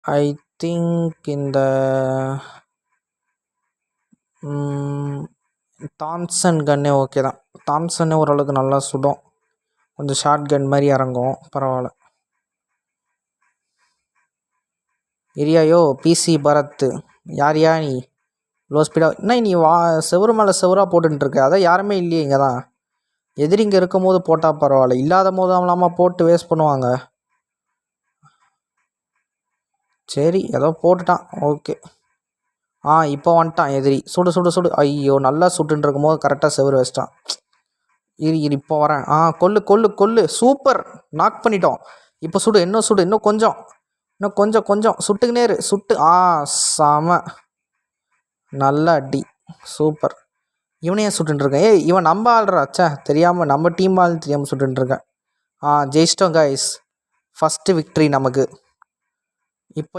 I think இந்த Thomson Canneh okay தான். தாம்சனே ஓரளவுக்கு நல்லா சுடும். கொஞ்சம் ஷார்ட் கன் மாதிரி இறங்கும், பரவாயில்ல. இரியாயோ பிசி பரத், யார் நீ லோ ஸ்பீடாக என்ன நீ செவரு மேலே செவராக போட்டுருக்க? அதான் யாருமே இல்லையே இங்கே தான். எதிரிங்க இருக்கும் போது போட்டால் பரவாயில்ல, இல்லாத போது அவங்களாமா போட்டு வேஸ்ட் பண்ணுவாங்க. சரி ஏதோ போட்டுட்டான், ஓகே. இப்போ வந்துட்டான் எதிரி. சுடு சுடு சுடு. ஐயோ நல்லா சுட்டுன்னு இருக்கும் போது கரெக்டாக செவரு வச்சிட்டான். இரு இப்போ வரேன். கொல்லு கொல்லு கொல்லு. சூப்பர், நாக் பண்ணிட்டோம். இப்போ சுடு, இன்னும் சுடு, இன்னும் கொஞ்சம் கொஞ்சம் சுட்டுக்கினே இரு. சுட்டு செம, நல்ல அடி, சூப்பர். இவனையே சுட்டுருக்கேன். இவன் நம்ம ஆள்றா, தெரியாமல் நம்ம டீம் ஆள் தெரியாமல் சுட்டுருக்கேன். ஜெயிச்சிட்டோம் கைஸ், ஃபஸ்ட்டு விக்ட்ரி நமக்கு. இப்போ